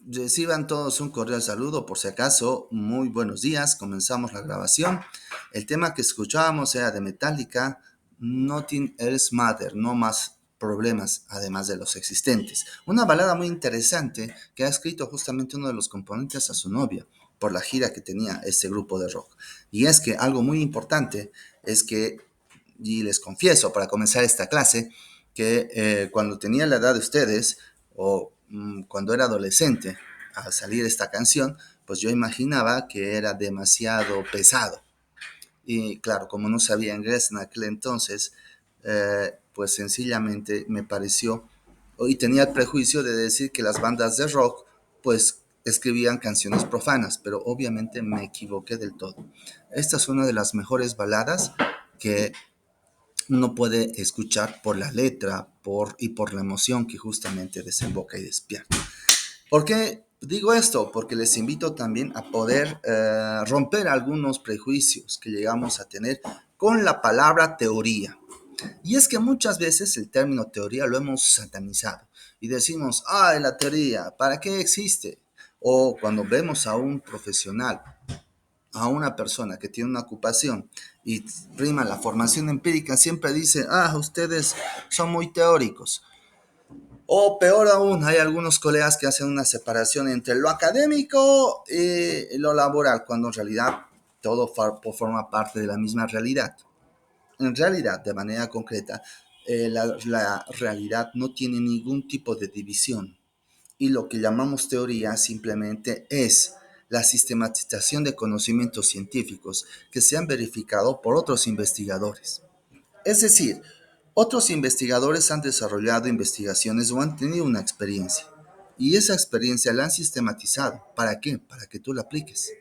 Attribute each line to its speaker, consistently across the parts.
Speaker 1: Reciban todos un cordial saludo, por si acaso, muy buenos días, comenzamos la grabación. El tema que escuchábamos era de Metallica, Nothing Else Matter, no más problemas, además de los existentes. Una balada muy interesante que ha escrito justamente uno de los componentes a su novia, por la gira que tenía este grupo de rock. Y es que algo muy importante es que, y les confieso para comenzar esta clase, que cuando tenía la edad de ustedes, o cuando era adolescente, al salir esta canción, pues yo imaginaba que era demasiado pesado. Y claro, como no sabía inglés en aquel entonces, pues sencillamente me pareció, y tenía el prejuicio de decir que las bandas de rock, pues escribían canciones profanas, pero obviamente me equivoqué del todo. Esta es una de las mejores baladas que uno puede escuchar por la letra y por la emoción que justamente desemboca y despierta. ¿Por qué digo esto? Porque les invito también a poder romper algunos prejuicios que llegamos a tener con la palabra teoría. Y es que muchas veces el término teoría lo hemos satanizado y decimos, la teoría, ¿para qué existe? O cuando vemos a un profesional, a una persona que tiene una ocupación y prima la formación empírica, siempre dice, ustedes son muy teóricos. O peor aún, hay algunos colegas que hacen una separación entre lo académico y lo laboral, cuando en realidad todo forma parte de la misma realidad. En realidad, de manera concreta, la realidad no tiene ningún tipo de división. Y lo que llamamos teoría simplemente es la sistematización de conocimientos científicos que se han verificado por otros investigadores. Es decir, otros investigadores han desarrollado investigaciones o han tenido una experiencia. Y esa experiencia la han sistematizado. ¿Para qué? Para que tú la apliques.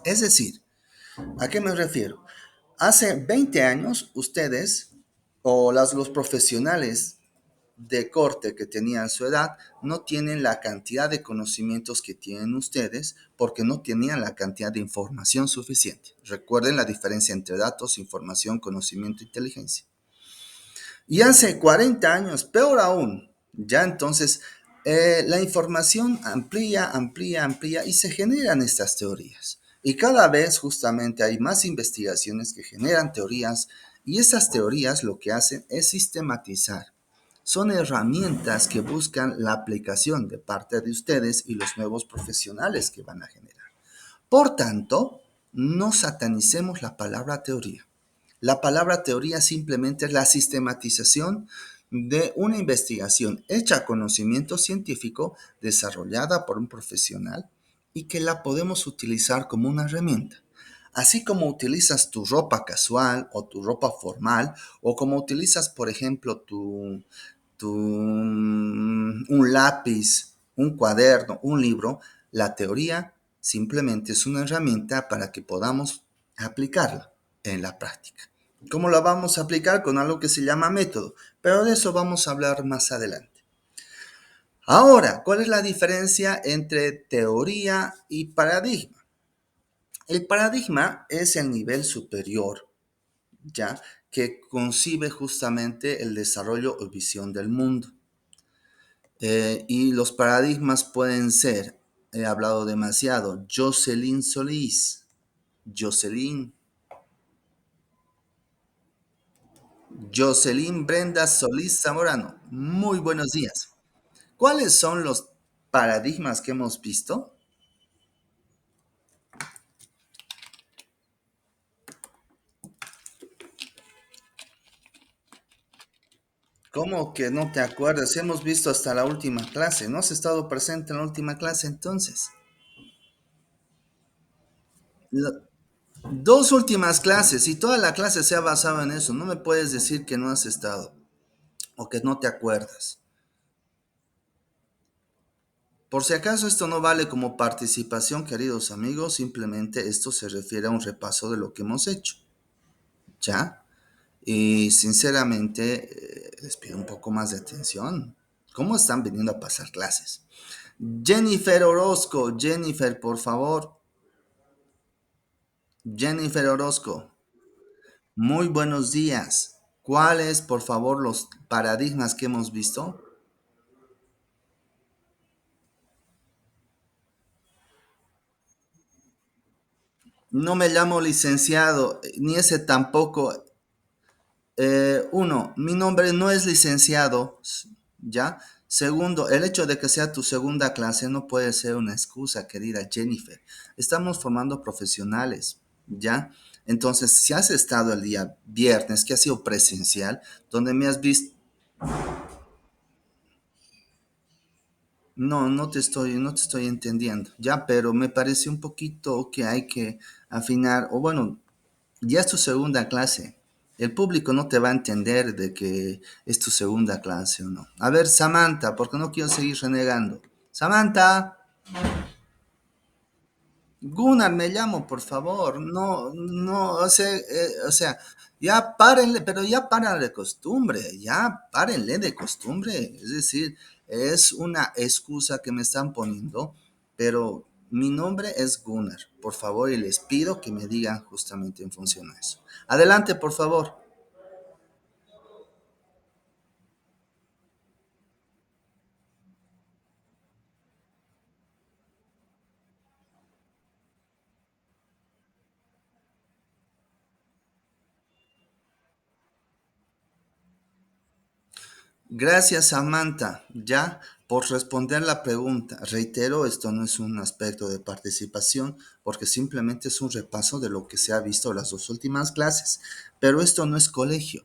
Speaker 1: Es decir, ¿a qué me refiero? Hace 20 años ustedes o los profesionales de corte que tenían su edad no tienen la cantidad de conocimientos que tienen ustedes porque no tenían la cantidad de información suficiente. Recuerden la diferencia entre datos, información, conocimiento e inteligencia. Y hace 40 años, peor aún, ya entonces la información amplía y se generan estas teorías. Y cada vez justamente hay más investigaciones que generan teorías y esas teorías lo que hacen es sistematizar. Son herramientas que buscan la aplicación de parte de ustedes y los nuevos profesionales que van a generar. Por tanto, no satanicemos la palabra teoría. La palabra teoría simplemente es la sistematización de una investigación hecha a conocimiento científico desarrollada por un profesional y que la podemos utilizar como una herramienta. Así como utilizas tu ropa casual o tu ropa formal o como utilizas, por ejemplo, un lápiz, un cuaderno, un libro, la teoría simplemente es una herramienta para que podamos aplicarla en la práctica. ¿Cómo la vamos a aplicar? Con algo que se llama método, pero de eso vamos a hablar más adelante. Ahora, ¿cuál es la diferencia entre teoría y paradigma? El paradigma es el nivel superior, ¿ya? Que concibe justamente el desarrollo o visión del mundo. Y los paradigmas pueden ser, he hablado demasiado, Jocelyn Solís, Jocelyn, Jocelyn Brenda Solís Zamorano. Muy buenos días. ¿Cuáles son los paradigmas que hemos visto? ¿Cómo que no te acuerdas? Hemos visto hasta la última clase. ¿No has estado presente en la última clase entonces? La- Dos últimas clases y toda la clase se ha basado en eso. No me puedes decir que no has estado o que no te acuerdas. Por si acaso esto no vale como participación, queridos amigos, simplemente esto se refiere a un repaso de lo que hemos hecho, ¿ya? Y sinceramente les pido un poco más de atención. ¿Cómo están viniendo a pasar clases? Jennifer Orozco, Jennifer, por favor. Jennifer Orozco, muy buenos días. ¿Cuáles, por favor, los paradigmas que hemos visto? No me llamo licenciado, ni ese tampoco. Uno, mi nombre no es licenciado, ¿ya? Segundo, el hecho de que sea tu segunda clase no puede ser una excusa, querida Jennifer. Estamos formando profesionales, ¿ya? Entonces, si has estado el día viernes, que ha sido presencial, donde me has visto, no te estoy entendiendo, ¿ya? Pero me parece un poquito que hay que afinar, o bueno, ya es tu segunda clase. El público no te va a entender de que es tu segunda clase o no. A ver, Samantha, porque no quiero seguir renegando. Samantha, Gunnar, me llamo, por favor. No, no, o sea, ya párenle, pero ya párenle de costumbre, ya párenle de costumbre. Es decir, es una excusa que me están poniendo, pero mi nombre es Gunnar, por favor, y les pido que me digan justamente en función a eso. Adelante, por favor. Gracias, Samantha, ya por responder la pregunta. Reitero, esto no es un aspecto de participación porque simplemente es un repaso de lo que se ha visto en las dos últimas clases. Pero esto no es colegio,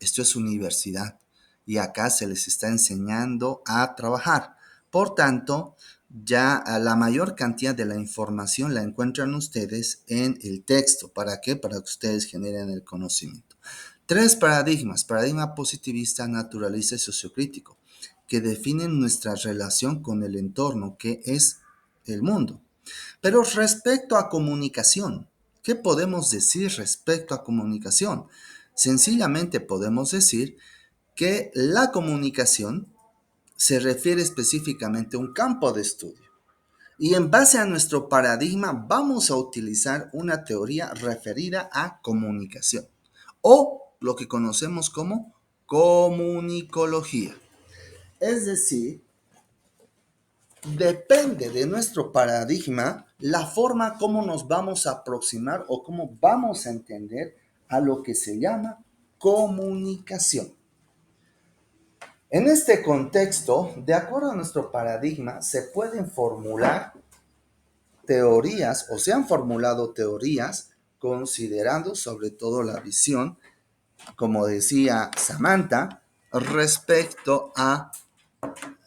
Speaker 1: esto es universidad y acá se les está enseñando a trabajar. Por tanto, ya la mayor cantidad de la información la encuentran ustedes en el texto. ¿Para qué? Para que ustedes generen el conocimiento. Tres paradigmas: paradigma positivista, naturalista y sociocrítico, que definen nuestra relación con el entorno, que es el mundo. Pero respecto a comunicación, ¿qué podemos decir respecto a comunicación? Sencillamente podemos decir que la comunicación se refiere específicamente a un campo de estudio. Y en base a nuestro paradigma vamos a utilizar una teoría referida a comunicación o lo que conocemos como comunicología. Es decir, depende de nuestro paradigma la forma como nos vamos a aproximar o cómo vamos a entender a lo que se llama comunicación. En este contexto, de acuerdo a nuestro paradigma, se pueden formular teorías o se han formulado teorías considerando sobre todo la visión, como decía Samantha, respecto a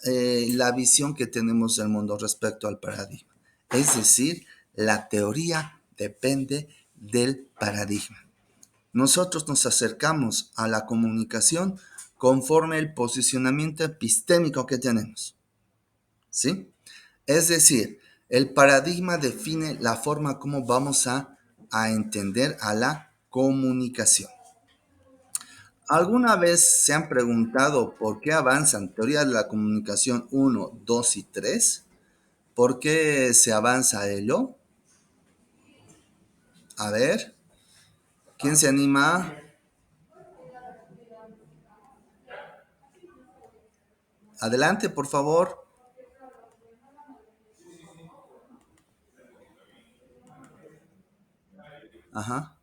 Speaker 1: la visión que tenemos del mundo respecto al paradigma. Es decir, la teoría depende del paradigma. Nosotros nos acercamos a la comunicación conforme el posicionamiento epistémico que tenemos. ¿Sí? Es decir, el paradigma define la forma como vamos a entender a la comunicación. ¿Alguna vez se han preguntado por qué avanzan teorías de la comunicación uno, 2 y 3? ¿Por qué se avanza a ello? A ver, ¿quién se anima? Adelante, por favor. Ajá.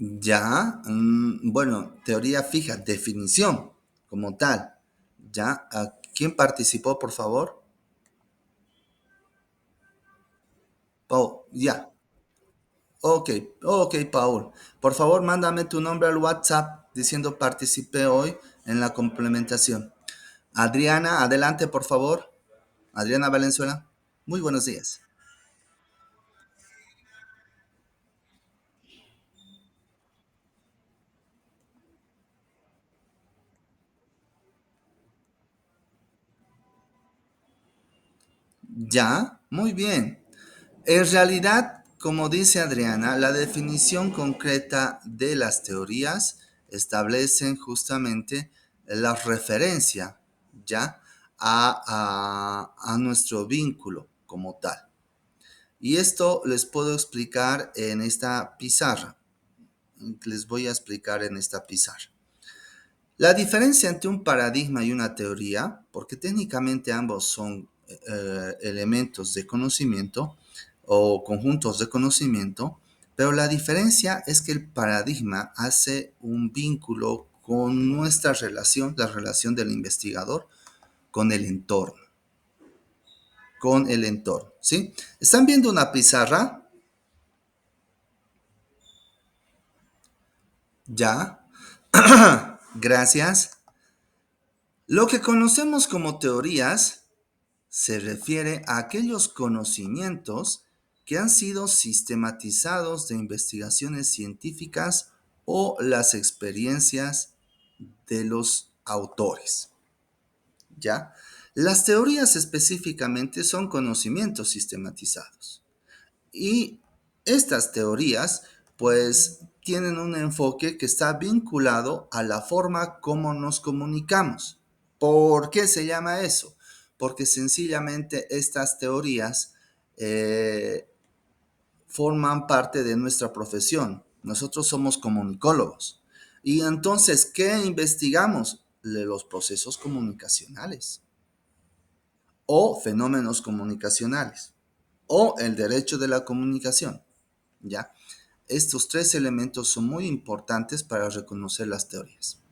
Speaker 1: Ya, bueno, teoría fija, definición como tal. Ya, ¿quién participó, por favor? Paul, ya. Ok, ok, Paul. Por favor, mándame tu nombre al WhatsApp diciendo participé hoy en la complementación. Adriana, adelante, por favor. Adriana Valenzuela. Muy buenos días. Ya, muy bien. En realidad, como dice Adriana, la definición concreta de las teorías establecen justamente la referencia ya a nuestro vínculo como tal. Y esto les puedo explicar en esta pizarra. Les voy a explicar en esta pizarra. La diferencia entre un paradigma y una teoría, porque técnicamente ambos son elementos de conocimiento o conjuntos de conocimiento, pero la diferencia es que el paradigma hace un vínculo con nuestra relación, la relación del investigador con el entorno, ¿sí? ¿Están viendo una pizarra? Ya, gracias. Lo que conocemos como teorías se refiere a aquellos conocimientos que han sido sistematizados de investigaciones científicas o las experiencias de los autores, ¿ya? Las teorías específicamente son conocimientos sistematizados. Y estas teorías, pues, tienen un enfoque que está vinculado a la forma como nos comunicamos. ¿Por qué se llama eso? Porque sencillamente estas teorías eh, forman parte de nuestra profesión. Nosotros somos comunicólogos. Y entonces, ¿qué investigamos? Los procesos comunicacionales o fenómenos comunicacionales o el derecho de la comunicación, ¿ya? Estos tres elementos son muy importantes para reconocer las teorías.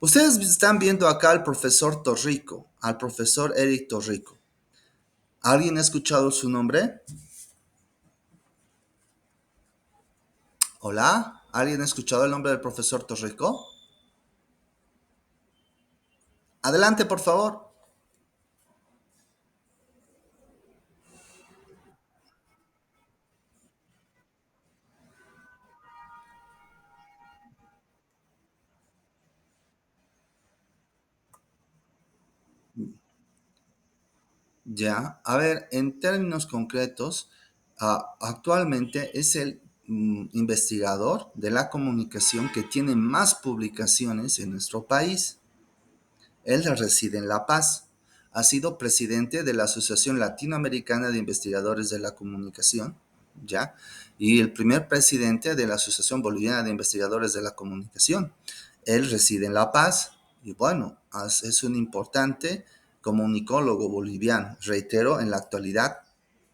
Speaker 1: Ustedes están viendo acá al profesor Torrico, al profesor Eric Torrico. ¿Alguien ha escuchado su nombre? Hola, ¿alguien ha escuchado el nombre del profesor Torrico? Adelante, por favor. Ya, a ver, en términos concretos, actualmente es el investigador de la comunicación que tiene más publicaciones en nuestro país. Él reside en La Paz. Ha sido presidente de la Asociación Latinoamericana de Investigadores de la Comunicación, ¿ya? Y el primer presidente de la Asociación Boliviana de Investigadores de la Comunicación. Él reside en La Paz y bueno, es un importante comunicólogo boliviano. Reitero, en la actualidad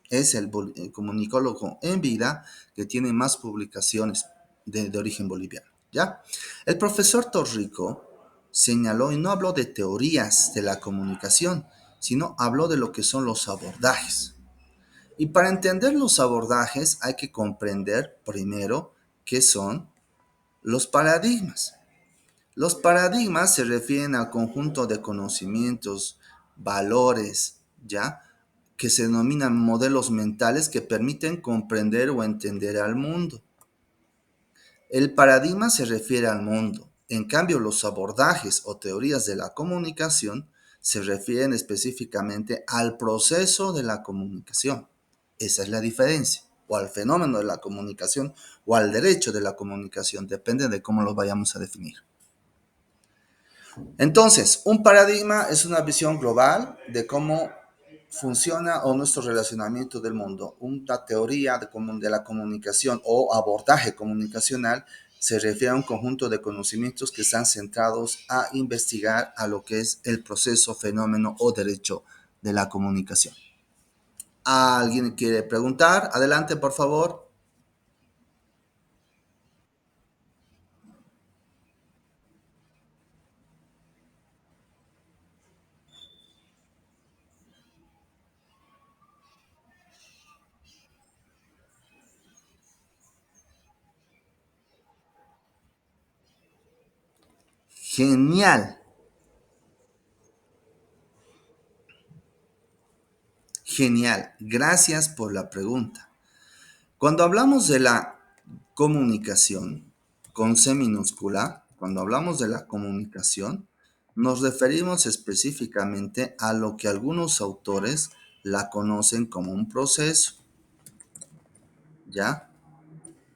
Speaker 1: es el comunicólogo en vida que tiene más publicaciones de origen boliviano, ¿ya? El profesor Torrico señaló y no habló de teorías de la comunicación, sino habló de lo que son los abordajes. Y para entender los abordajes hay que comprender primero qué son los paradigmas. Los paradigmas se refieren al conjunto de conocimientos, valores, ¿ya? Que se denominan modelos mentales que permiten comprender o entender al mundo. El paradigma se refiere al mundo. En cambio, los abordajes o teorías de la comunicación se refieren específicamente al proceso de la comunicación. Esa es la diferencia. O al fenómeno de la comunicación o al derecho de la comunicación. Depende de cómo lo vayamos a definir. Entonces, un paradigma es una visión global de cómo funciona o nuestro relacionamiento del mundo. Una teoría de la comunicación o abordaje comunicacional se refiere a un conjunto de conocimientos que están centrados a investigar a lo que es el proceso, fenómeno o derecho de la comunicación. ¿Alguien quiere preguntar? Adelante, por favor. Genial, genial. Gracias por la pregunta. Cuando hablamos de la comunicación con C minúscula, cuando hablamos de la comunicación, nos referimos específicamente a lo que algunos autores la conocen como un proceso, ¿ya?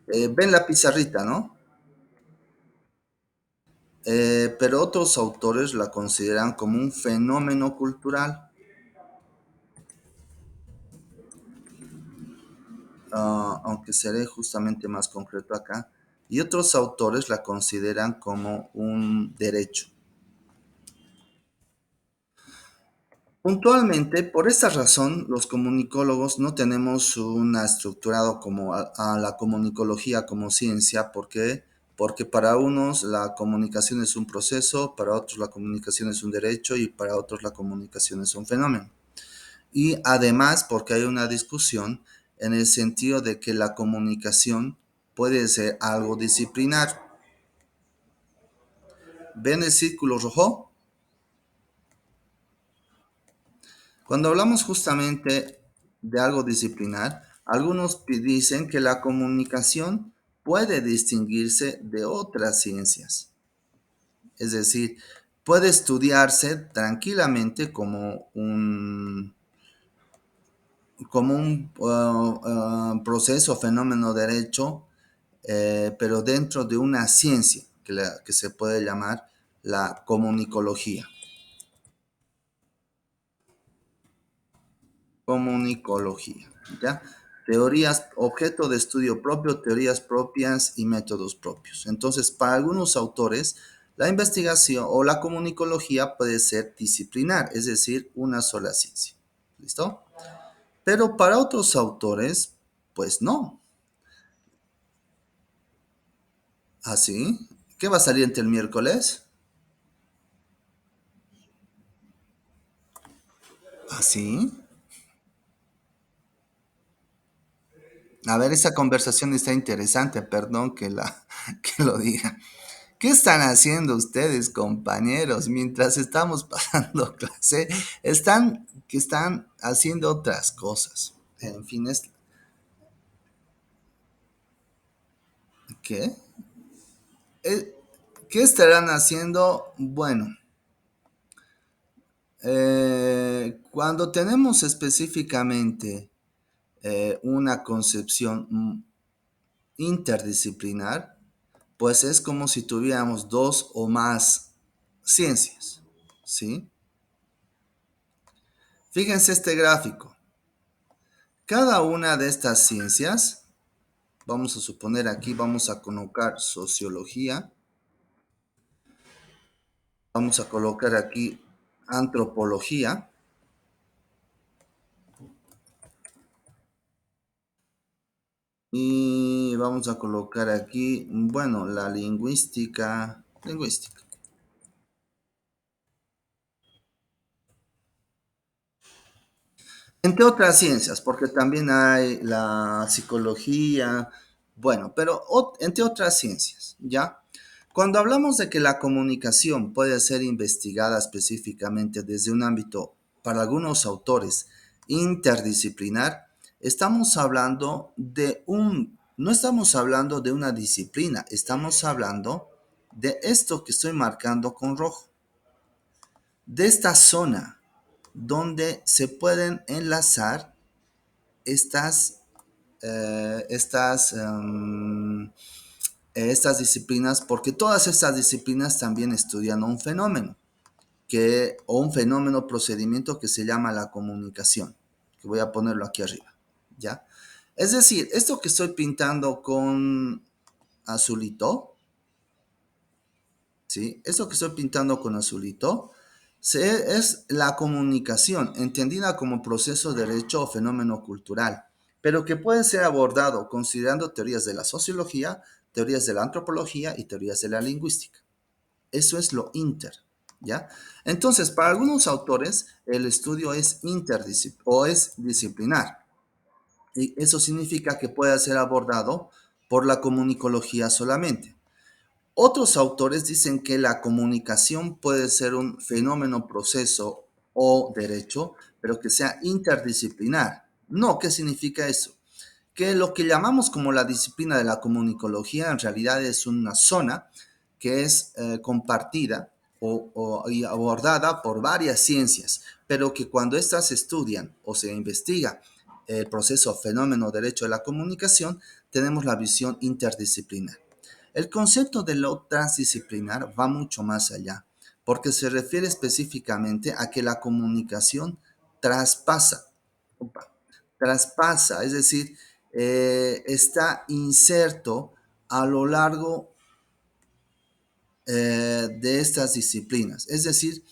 Speaker 1: Ven la pizarrita, ¿no? Pero otros autores la consideran como un fenómeno cultural, aunque seré justamente más concreto acá, y otros autores la consideran como un derecho. Puntualmente, por esta razón, los comunicólogos no tenemos una estructurado como a la comunicología como ciencia. ¿Por qué? Porque para unos la comunicación es un proceso, para otros la comunicación es un derecho y para otros la comunicación es un fenómeno. Y además porque hay una discusión en el sentido de que la comunicación puede ser algo disciplinar. ¿Ven el círculo rojo? Cuando hablamos justamente de algo disciplinar, algunos dicen que la comunicación puede distinguirse de otras ciencias. Es decir, puede estudiarse tranquilamente como un proceso, fenómeno derecho, pero dentro de una ciencia que se puede llamar la comunicología. Comunicología, ¿ya? Teorías, objeto de estudio propio, teorías propias y métodos propios. Entonces, para algunos autores, la investigación o la comunicología puede ser disciplinar, es decir, una sola ciencia. ¿Listo? Pero para otros autores, pues no. ¿Así? ¿Qué va a salir entre el miércoles? ¿Así? A ver, esa conversación está interesante, perdón que lo diga. ¿Qué están haciendo ustedes, compañeros, mientras estamos pasando clase? Que están haciendo otras cosas. En fin, ¿qué? Eh, ¿Qué estarán haciendo? Bueno, cuando tenemos específicamente una concepción interdisciplinar, pues es como si tuviéramos dos o más ciencias, ¿sí? Fíjense este gráfico. Cada una de estas ciencias, vamos a suponer aquí, vamos a colocar sociología, vamos a colocar aquí antropología y vamos a colocar aquí, bueno, la lingüística. Entre otras ciencias, porque también hay la psicología, bueno, pero entre otras ciencias, ¿ya? Cuando hablamos de que la comunicación puede ser investigada específicamente desde un ámbito, para algunos autores, interdisciplinar, no estamos hablando de una disciplina, estamos hablando de esto que estoy marcando con rojo, de esta zona donde se pueden enlazar estas, estas disciplinas, porque todas estas disciplinas también estudian un fenómeno, o un fenómeno procedimiento que se llama la comunicación, que voy a ponerlo aquí arriba, ¿ya? Es decir, esto que estoy pintando con azulito, ¿sí? Esto que estoy pintando con azulito es la comunicación, entendida como proceso de derecho o fenómeno cultural, pero que puede ser abordado considerando teorías de la sociología, teorías de la antropología y teorías de la lingüística. Eso es lo inter, ¿ya? Entonces, para algunos autores, el estudio es interdisciplinar o es disciplinar. Y eso significa que puede ser abordado por la comunicología solamente. Otros autores dicen que la comunicación puede ser un fenómeno, proceso o derecho, pero que sea interdisciplinar. No, ¿qué significa eso? Que lo que llamamos como la disciplina de la comunicología en realidad es una zona que es compartida y abordada por varias ciencias, pero que cuando éstas estudian o se investiga el proceso, fenómeno, derecho de la comunicación, tenemos la visión interdisciplinar. El concepto de lo transdisciplinar va mucho más allá, porque se refiere específicamente a que la comunicación traspasa, traspasa, es decir, está inserto a lo largo de estas disciplinas. Es decir,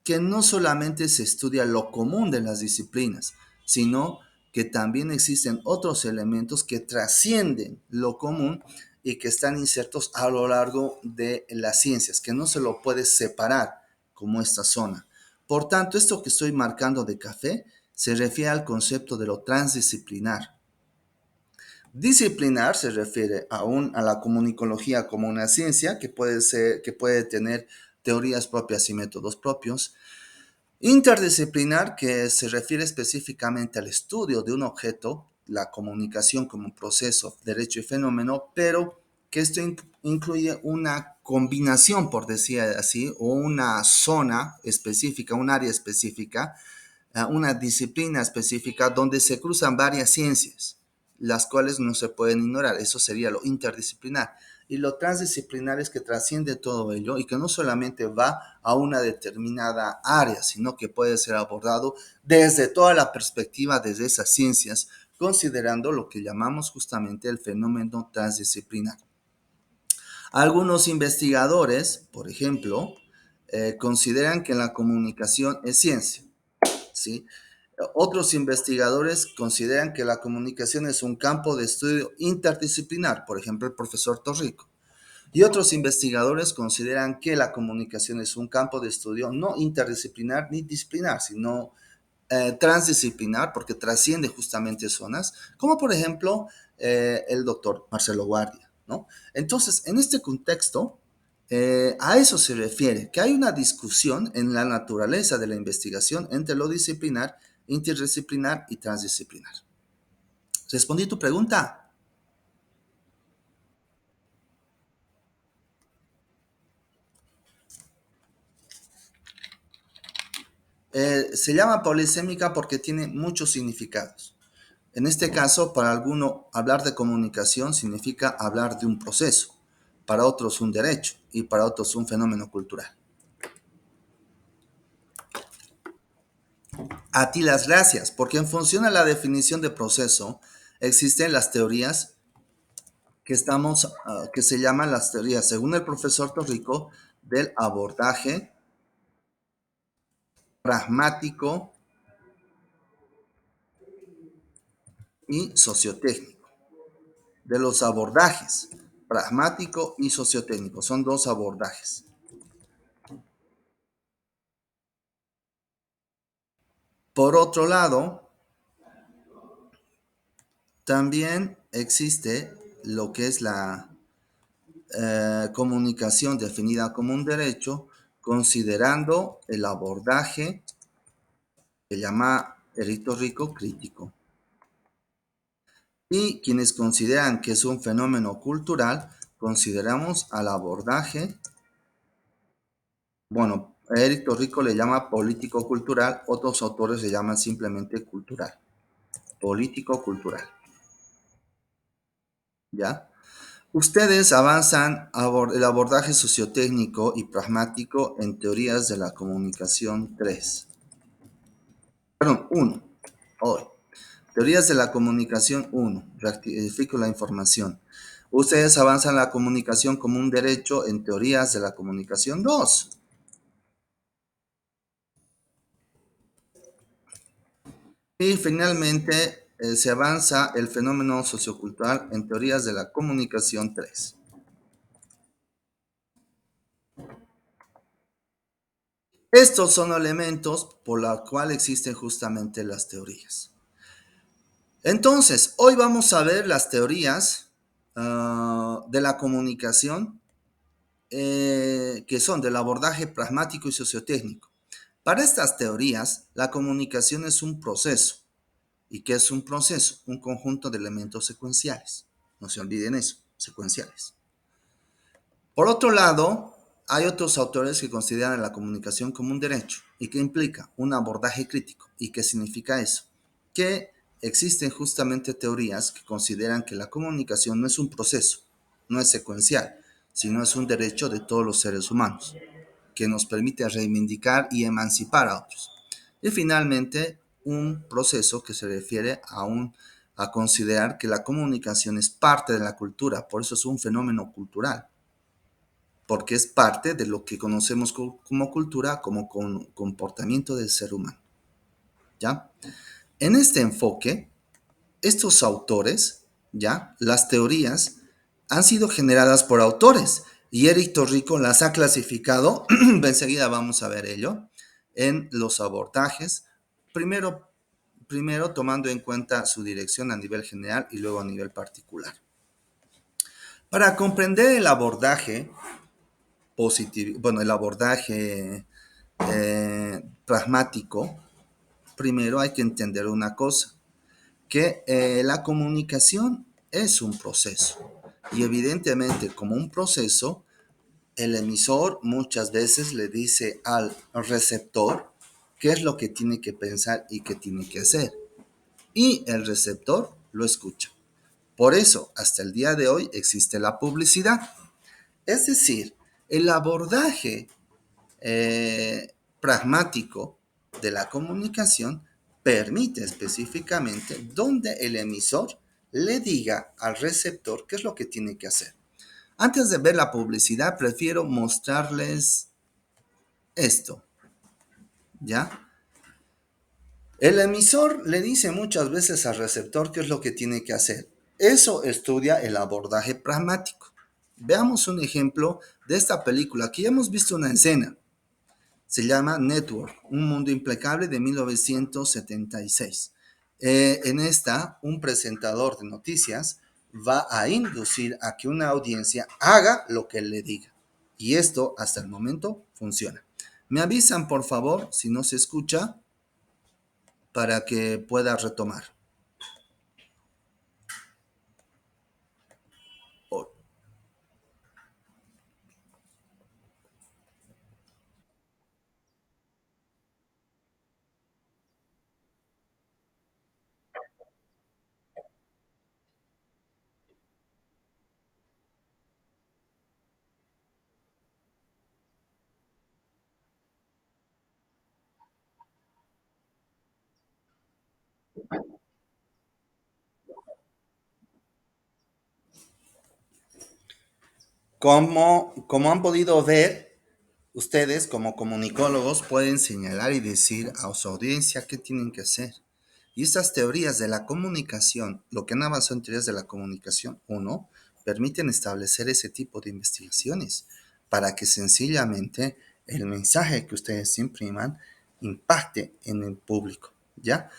Speaker 1: que no solamente se estudia lo común de las disciplinas, sino que también existen otros elementos que trascienden lo común y que están insertos a lo largo de las ciencias, que no se lo puede separar como esta zona. Por tanto, esto que estoy marcando de café se refiere al concepto de lo transdisciplinar. Disciplinar se refiere a la comunicología como una ciencia que puede tener teorías propias y métodos propios. Interdisciplinar, que se refiere específicamente al estudio de un objeto, la comunicación como un proceso, derecho y fenómeno, pero que esto incluye una combinación, por decir así, o una zona específica, un área específica, una disciplina específica donde se cruzan varias ciencias, las cuales no se pueden ignorar. Eso sería lo interdisciplinar. Y lo transdisciplinar es que trasciende todo ello y que no solamente va a una determinada área, sino que puede ser abordado desde toda la perspectiva, desde esas ciencias, considerando lo que llamamos justamente el fenómeno transdisciplinar. Algunos investigadores, por ejemplo, consideran que la comunicación es ciencia, ¿sí? Otros investigadores consideran que la comunicación es un campo de estudio interdisciplinar, por ejemplo, el profesor Torrico. Y otros investigadores consideran que la comunicación es un campo de estudio no interdisciplinar ni disciplinar, sino transdisciplinar, porque trasciende justamente zonas, como por ejemplo el doctor Marcelo Guardia, ¿no? Entonces, en este contexto, a eso se refiere, que hay una discusión en la naturaleza de la investigación entre lo disciplinar, interdisciplinar y transdisciplinar. ¿Respondí tu pregunta? Se llama polisémica porque tiene muchos significados. En este caso, para alguno, hablar de comunicación significa hablar de un proceso, para otros un derecho y para otros un fenómeno cultural. A ti las gracias, porque en función a la definición de proceso, existen las teorías que se llaman las teorías, según el profesor Torrico, del abordaje pragmático y sociotécnico. De los abordajes pragmático y sociotécnico, son dos abordajes. Por otro lado, también existe lo que es la comunicación definida como un derecho, considerando el abordaje que llama Rito Rico crítico. Y quienes consideran que es un fenómeno cultural, consideramos al abordaje, bueno, Eric Torrico le llama político-cultural, otros autores le llaman simplemente cultural, político-cultural, ¿ya? Ustedes avanzan el abordaje sociotécnico y pragmático en teorías de la comunicación 3. Perdón, 1. Hoy. Teorías de la comunicación 1. Rectifico la información. Ustedes avanzan la comunicación como un derecho en teorías de la comunicación 2. Y finalmente se avanza el fenómeno sociocultural en teorías de la comunicación 3. Estos son elementos por los cuales existen justamente las teorías. Entonces, hoy vamos a ver las teorías de la comunicación que son del abordaje pragmático y sociotécnico. Para estas teorías, la comunicación es un proceso. ¿Y qué es un proceso? Un conjunto de elementos secuenciales. No se olviden eso, secuenciales. Por otro lado, hay otros autores que consideran la comunicación como un derecho y que implica un abordaje crítico. ¿Y qué significa eso? Que existen justamente teorías que consideran que la comunicación no es un proceso, no es secuencial, sino es un derecho de todos los seres humanos, que nos permite reivindicar y emancipar a otros. Y finalmente, un proceso que se refiere a considerar que la comunicación es parte de la cultura, por eso es un fenómeno cultural. porque es parte de lo que conocemos como cultura, como comportamiento del ser humano, ¿ya? En este enfoque, estos autores, ¿ya? Las teorías han sido generadas por autores y Eric Torrico las ha clasificado, enseguida vamos a ver ello, en los abordajes, primero, primero tomando en cuenta su dirección a nivel general y luego a nivel particular. Para comprender el abordaje positivo, bueno, el abordaje pragmático, primero hay que entender una cosa, que la comunicación es un proceso y evidentemente como un proceso, el emisor muchas veces le dice al receptor qué es lo que tiene que pensar y qué tiene que hacer y el receptor lo escucha. Por eso, hasta el día de hoy existe la publicidad. Es decir, el abordaje pragmático de la comunicación permite específicamente donde el emisor le diga al receptor qué es lo que tiene que hacer. Antes de ver la publicidad, prefiero mostrarles esto, ¿ya? El emisor le dice muchas veces al receptor qué es lo que tiene que hacer. Eso estudia el abordaje pragmático. Veamos un ejemplo de esta película. Aquí ya hemos visto una escena. Se llama Network, un mundo implacable de 1976. En esta, un presentador de noticias va a inducir a que una audiencia haga lo que él le diga. Y esto hasta el momento funciona. Me avisan, por favor, si no se escucha, para que pueda retomar. Como han podido ver, ustedes como comunicólogos pueden señalar y decir a su audiencia qué tienen que hacer. Y estas teorías de la comunicación, lo que han avanzado en teorías de la comunicación, uno, permiten establecer ese tipo de investigaciones para que sencillamente el mensaje que ustedes impriman impacte en el público, ¿ya?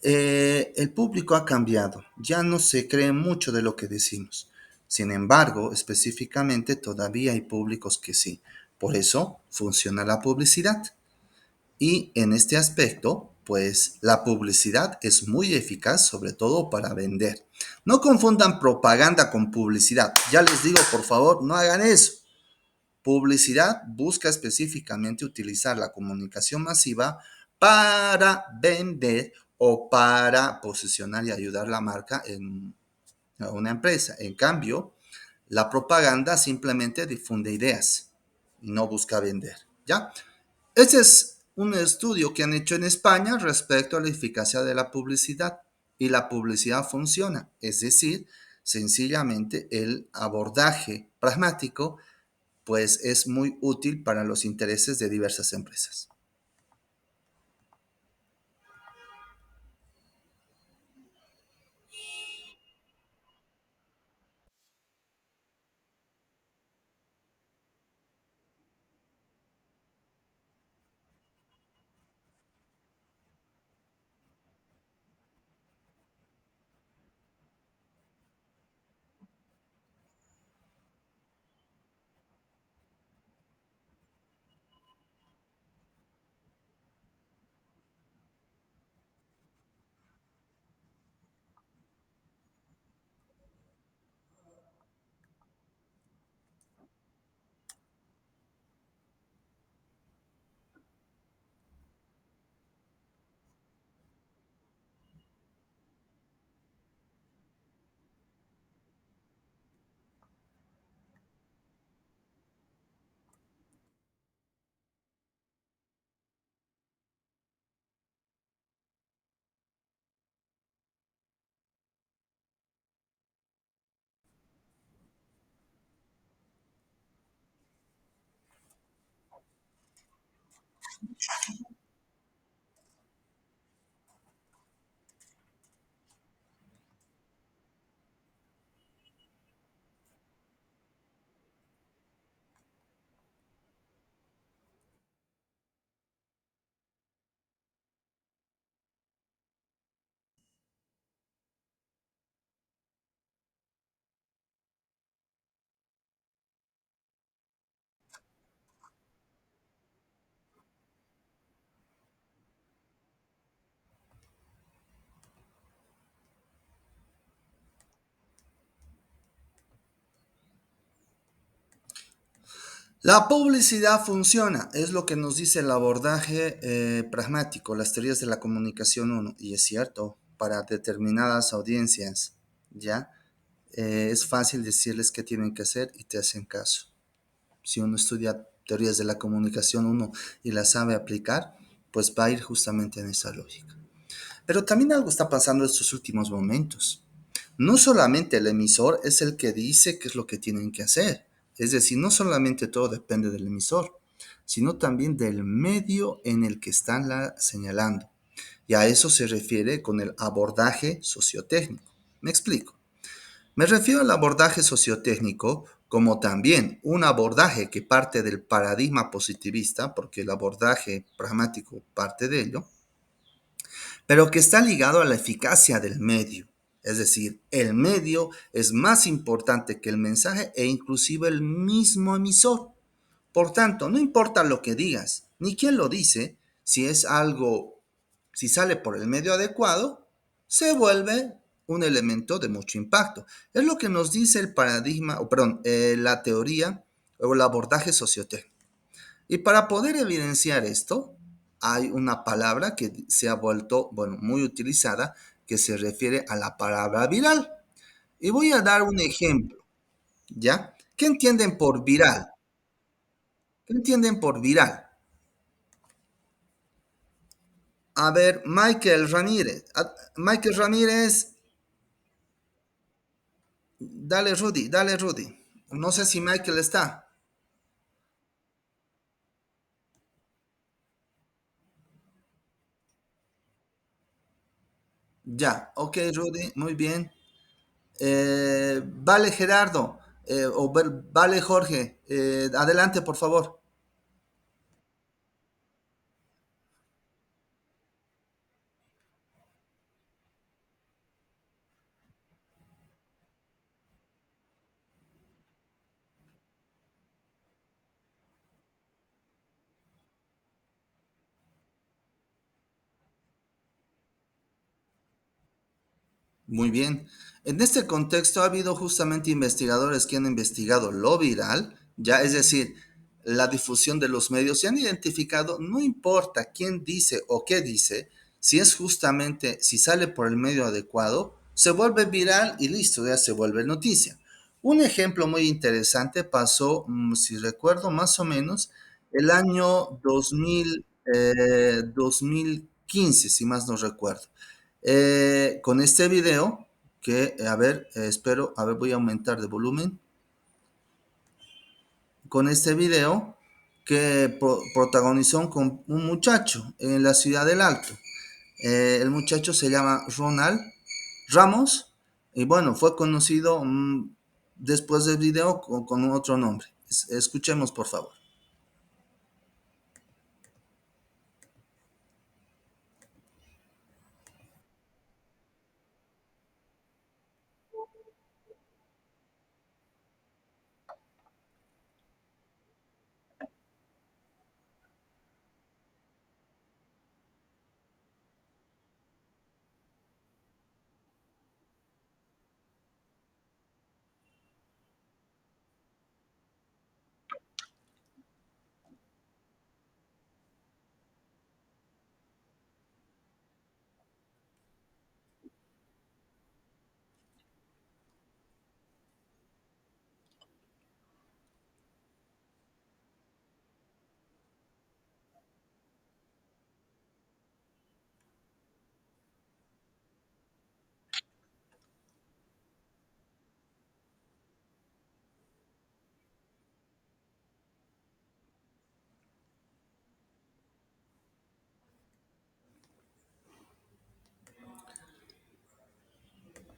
Speaker 1: El público ha cambiado, ya no se cree mucho de lo que decimos. Sin embargo, específicamente todavía hay públicos que sí. Por eso funciona la publicidad. Y en este aspecto, pues la publicidad es muy eficaz, sobre todo para vender. No confundan propaganda con publicidad. Ya les digo, por favor, no hagan eso. Publicidad busca específicamente utilizar la comunicación masiva para vender o para posicionar y ayudar a la marca en una empresa. En cambio, la propaganda simplemente difunde ideas y no busca vender. ¿Ya? Ese es un estudio que han hecho en España respecto a la eficacia de la publicidad y la publicidad funciona. Es decir, sencillamente el abordaje pragmático pues es muy útil para los intereses de diversas empresas. La publicidad funciona, es lo que nos dice el abordaje pragmático, las teorías de la comunicación uno, y es cierto, para determinadas audiencias, ¿ya? Es fácil decirles qué tienen que hacer y te hacen caso. Si uno estudia teorías de la comunicación uno y las sabe aplicar, pues va a ir justamente en esa lógica. Pero también algo está pasando en estos últimos momentos. No solamente el emisor es el que dice qué es lo que tienen que hacer. Es decir, no solamente todo depende del emisor, sino también del medio en el que están señalando. Y a eso se refiere con el abordaje sociotécnico. Me explico. Me refiero al abordaje sociotécnico como también un abordaje que parte del paradigma positivista, porque el abordaje pragmático parte de ello, pero que está ligado a la eficacia del medio. Es decir, el medio es más importante que el mensaje e inclusive el mismo emisor. Por tanto, no importa lo que digas, ni quién lo dice, si es algo, si sale por el medio adecuado, se vuelve un elemento de mucho impacto. Es lo que nos dice el paradigma, o perdón, la teoría o el abordaje sociotécnico. Y para poder evidenciar esto, hay una palabra que se ha vuelto, bueno, muy utilizada, que se refiere a la palabra viral. Y voy a dar un ejemplo, ¿ya? ¿Qué entienden por viral? ¿Qué entienden por viral? A ver, Michael Ramírez. Michael Ramírez, dale Rudy, dale Rudy. No sé si Michael está. Ya, ok Rudy, muy bien. Vale Gerardo, vale Jorge, adelante por favor. Muy bien. En este contexto ha habido justamente investigadores que han investigado lo viral, ya es decir, la difusión de los medios y han identificado, no importa quién dice o qué dice, si es justamente, si sale por el medio adecuado, se vuelve viral y listo, ya se vuelve noticia. Un ejemplo muy interesante pasó, si recuerdo más o menos, el año 2015, si más no recuerdo. Con este video, que, a ver, espero, a ver, voy a aumentar de volumen. Con este video que protagonizó con un muchacho en la ciudad del Alto. El muchacho se llama Ronald Ramos y bueno, fue conocido después del video con otro nombre. Escuchemos, por favor.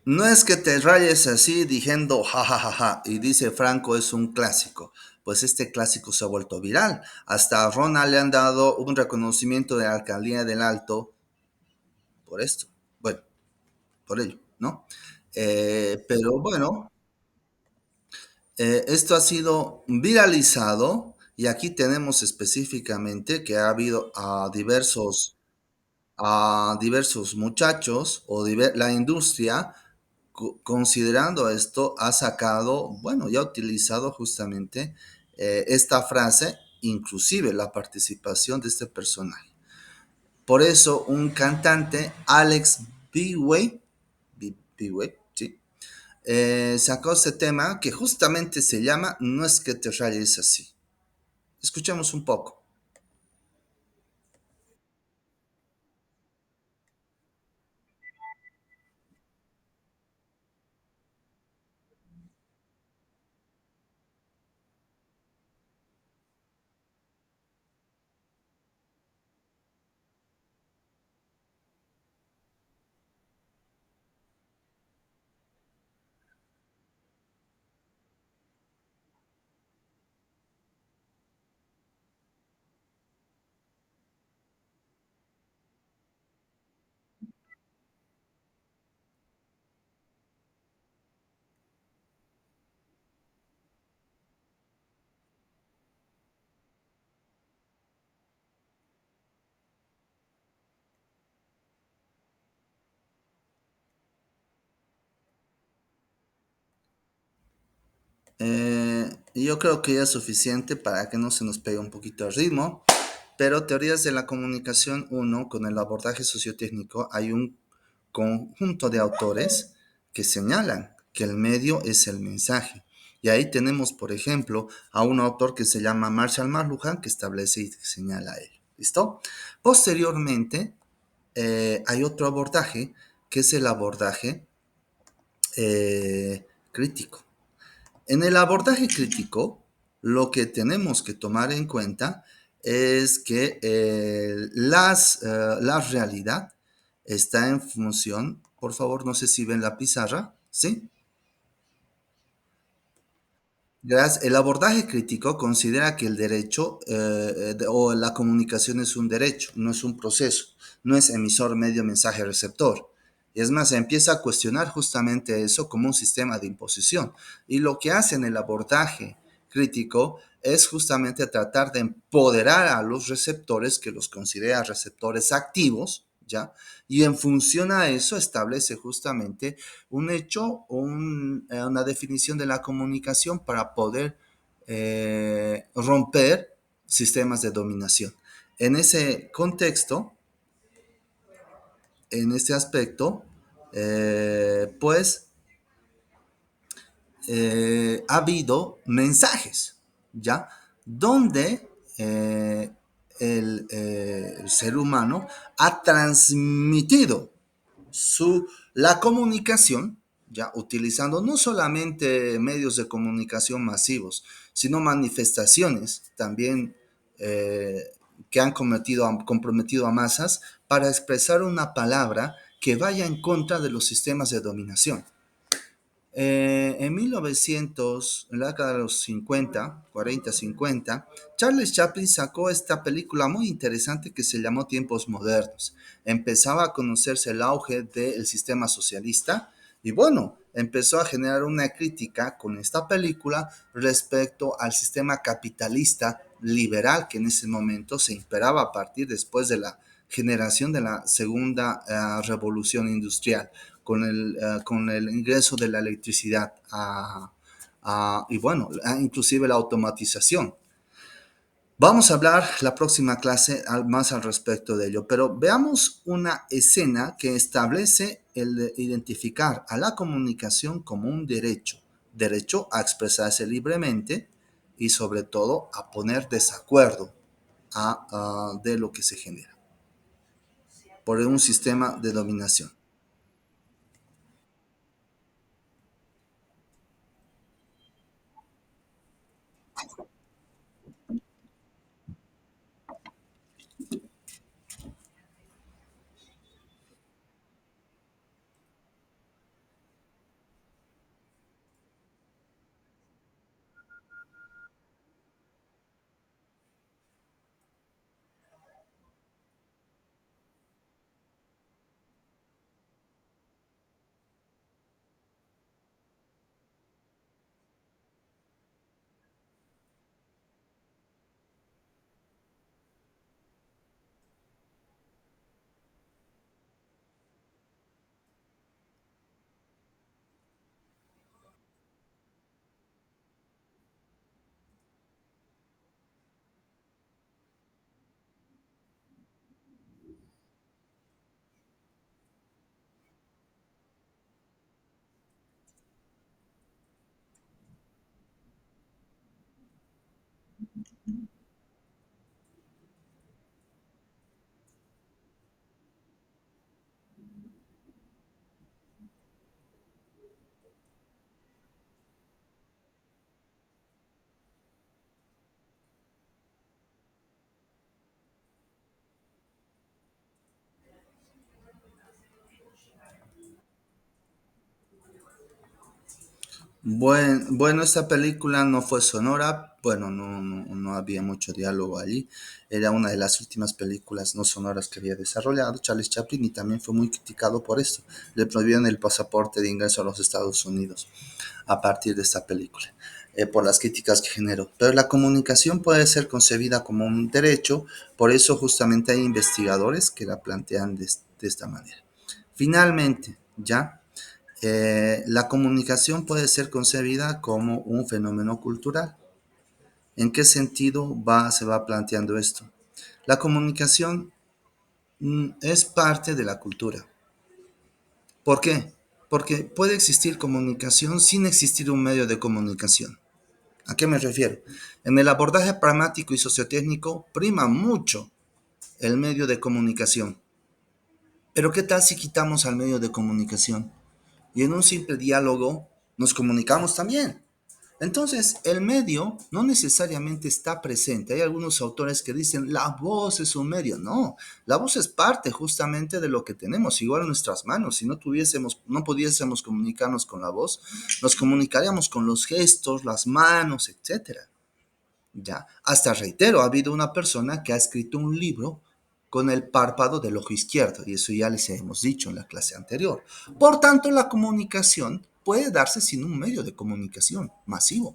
Speaker 1: No es que te rayes así diciendo ja ja ja ja y dice Franco es un clásico. Pues este clásico se ha vuelto viral. Hasta a Ronald le han dado un reconocimiento de la alcaldía del Alto por esto. Bueno, por ello, ¿no? Pero bueno, esto ha sido viralizado y aquí tenemos específicamente que ha habido a diversos muchachos o la industria considerando esto, ha sacado, bueno, ya ha utilizado justamente esta frase, inclusive la participación de este personaje. Por eso, un cantante, Alex Beway, Beway, sí, sacó este tema que justamente se llama No es que te rayes así. Escuchemos un poco. Yo creo que ya es suficiente para que no se nos pegue un poquito el ritmo. Pero teorías de la comunicación uno con el abordaje sociotécnico, hay un conjunto de autores que señalan que el medio es el mensaje. Y ahí tenemos, por ejemplo, a un autor que se llama Marshall McLuhan que establece y señala a él. ¿Listo? Posteriormente, hay otro abordaje que es el abordaje crítico. En el abordaje crítico, lo que tenemos que tomar en cuenta es que la realidad está en función, por favor, no sé si ven la pizarra, ¿sí? Gracias. El abordaje crítico considera que el derecho o la comunicación es un derecho, no es un proceso, no es emisor, medio, mensaje, receptor. Y es más, se empieza a cuestionar justamente eso como un sistema de imposición. Y lo que hace en el abordaje crítico es justamente tratar de empoderar a los receptores, que los considera receptores activos, ¿ya? Y en función a eso establece justamente un hecho o una definición de la comunicación para poder romper sistemas de dominación. En ese contexto, en este aspecto, pues ha habido mensajes, ¿ya? Donde el ser humano ha transmitido la comunicación, ya utilizando no solamente medios de comunicación masivos, sino manifestaciones también eh, que han comprometido a masas para expresar una palabra que vaya en contra de los sistemas de dominación. En 1900, en la década de los 50, 40, 50, Charles Chaplin sacó esta película muy interesante que se llamó Tiempos Modernos. Empezaba a conocerse el auge del sistema socialista y bueno, empezó a generar una crítica con esta película respecto al sistema capitalista liberal que en ese momento se imperaba a partir después de la generación de la segunda revolución industrial con el ingreso de la electricidad y bueno, inclusive la automatización. Vamos a hablar la próxima clase más al respecto de ello, pero veamos una escena que establece el de identificar a la comunicación como un derecho, derecho a expresarse libremente y sobre todo a poner desacuerdo de lo que se genera por un sistema de dominación. Bueno, esta película no fue sonora, bueno, no había mucho diálogo allí. Era una de las últimas películas no sonoras que había desarrollado Charles Chaplin y también fue muy criticado por esto. Le prohibieron el pasaporte de ingreso a los Estados Unidos a partir de esta película, por las críticas que generó. Pero la comunicación puede ser concebida como un derecho, por eso justamente hay investigadores que la plantean de esta manera. Finalmente, ya. La comunicación puede ser concebida como un fenómeno cultural. ¿En qué sentido se va planteando esto? La comunicación es parte de la cultura. ¿Por qué? Porque puede existir comunicación sin existir un medio de comunicación. ¿A qué me refiero? En el abordaje pragmático y sociotécnico prima mucho el medio de comunicación. Pero ¿qué tal si quitamos al medio de comunicación? Y en un simple diálogo nos comunicamos también. Entonces, el medio no necesariamente está presente. Hay algunos autores que dicen, la voz es un medio. No, la voz es parte justamente de lo que tenemos, igual en nuestras manos. Si no pudiésemos comunicarnos con la voz, nos comunicaríamos con los gestos, las manos, etcétera. Ya, hasta reitero, ha habido una persona que ha escrito un libro con el párpado del ojo izquierdo, y eso ya les hemos dicho en la clase anterior. Por tanto, la comunicación puede darse sin un medio de comunicación masivo.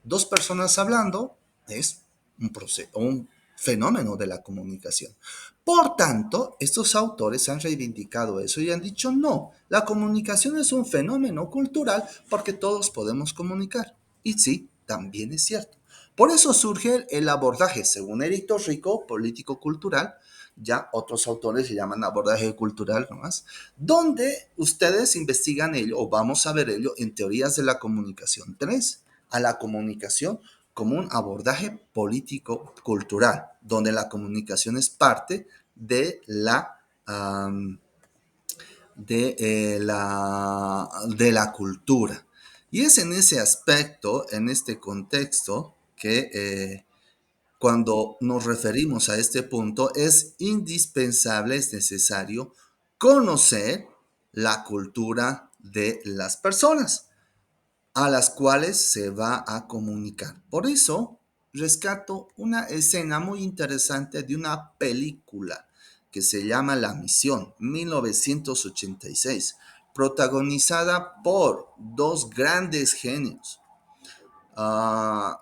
Speaker 1: Dos personas hablando es un proceso, un fenómeno de la comunicación. Por tanto, estos autores han reivindicado eso y han dicho, no, la comunicación es un fenómeno cultural porque todos podemos comunicar. Y sí, también es cierto. Por eso surge el abordaje, según Eric Rico, político-cultural, ya otros autores se llaman abordaje cultural nomás, donde ustedes investigan ello, o vamos a ver ello, en teorías de la comunicación 3 a la comunicación como un abordaje político-cultural, donde la comunicación es parte de um, de la cultura. Y es en ese aspecto, en este contexto, que cuando nos referimos a este punto es indispensable, es necesario conocer la cultura de las personas a las cuales se va a comunicar. Por eso, rescato una escena muy interesante de una película que se llama La Misión, 1986, protagonizada por dos grandes genios. Uh,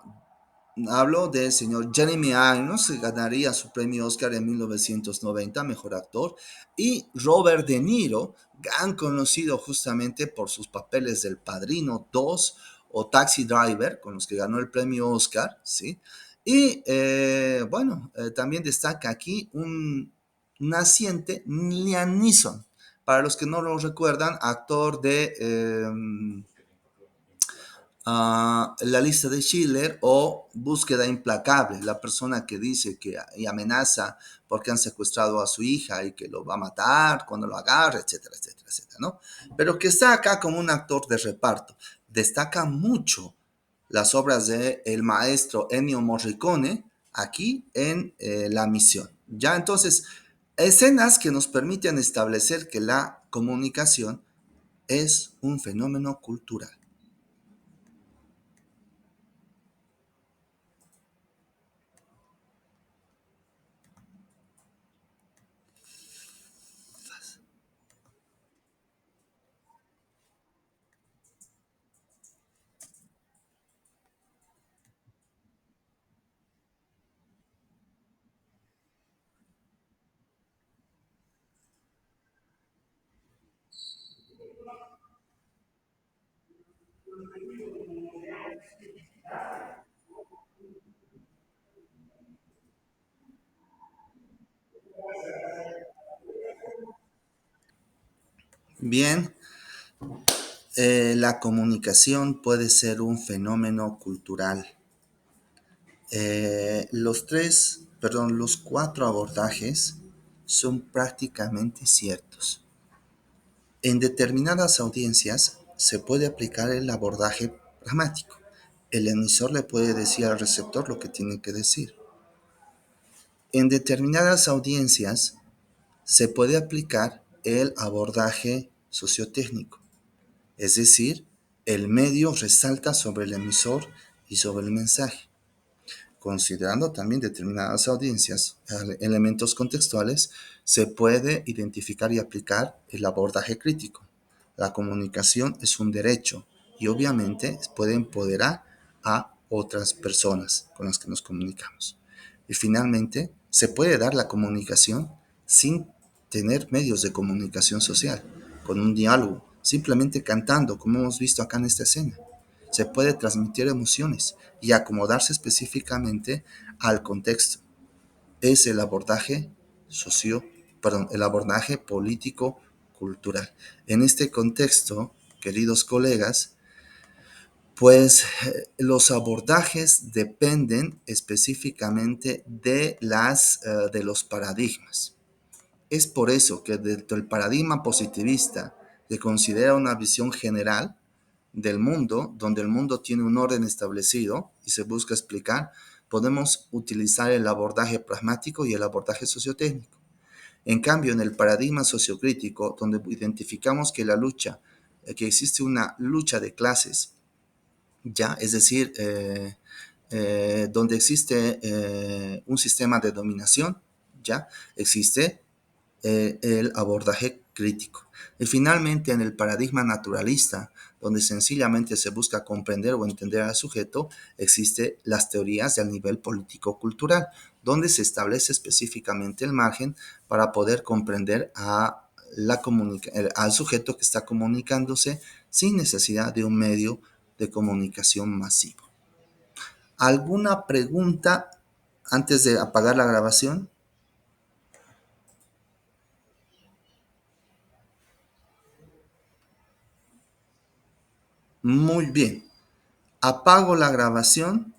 Speaker 1: Hablo del señor Jeremy Irons, que ganaría su premio Oscar en 1990, mejor actor, y Robert De Niro, gran conocido justamente por sus papeles del Padrino 2 o Taxi Driver, con los que ganó el premio Oscar, ¿sí? Y también destaca aquí un naciente Liam Neeson. Para los que no lo recuerdan, actor de La lista de Schiller o Búsqueda implacable, la persona que dice que y amenaza porque han secuestrado a su hija y que lo va a matar cuando lo agarre, etcétera, etcétera, etcétera, ¿no? Pero que está acá como un actor de reparto. Destaca mucho las obras de el maestro Ennio Morricone aquí en La Misión. Ya entonces, escenas que nos permiten establecer que la comunicación es un fenómeno cultural. Bien, la comunicación puede ser un fenómeno cultural. Los cuatro abordajes son prácticamente ciertos. En determinadas audiencias se puede aplicar el abordaje pragmático. El emisor le puede decir al receptor lo que tiene que decir. En determinadas audiencias se puede aplicar el abordaje sociotécnico, es decir, El medio resalta sobre el emisor y sobre el mensaje, considerando también determinadas audiencias, elementos contextuales, se puede identificar y aplicar el abordaje crítico. La comunicación es un derecho y obviamente puede empoderar a otras personas con las que nos comunicamos. Y finalmente, se puede dar la comunicación sin tener medios de comunicación social, con un diálogo, simplemente cantando, como hemos visto acá en esta escena. Se puede transmitir emociones y acomodarse específicamente al contexto. Es el abordaje el abordaje político-cultural. En este contexto, queridos colegas, pues los abordajes dependen específicamente de los paradigmas. Es por eso que dentro del paradigma positivista se considera una visión general del mundo, donde el mundo tiene un orden establecido y se busca explicar, podemos utilizar el abordaje pragmático y el abordaje sociotécnico. En cambio, en el paradigma sociocrítico, donde identificamos que que existe una lucha de clases, ya, es decir, donde existe un sistema de dominación, ya, existe el abordaje crítico. Y finalmente, en el paradigma naturalista, donde sencillamente se busca comprender o entender al sujeto, existen las teorías del nivel político-cultural, donde se establece específicamente el margen para poder comprender al sujeto que está comunicándose sin necesidad de un medio de comunicación masivo. ¿Alguna pregunta antes de apagar la grabación? Muy bien. Apago la grabación.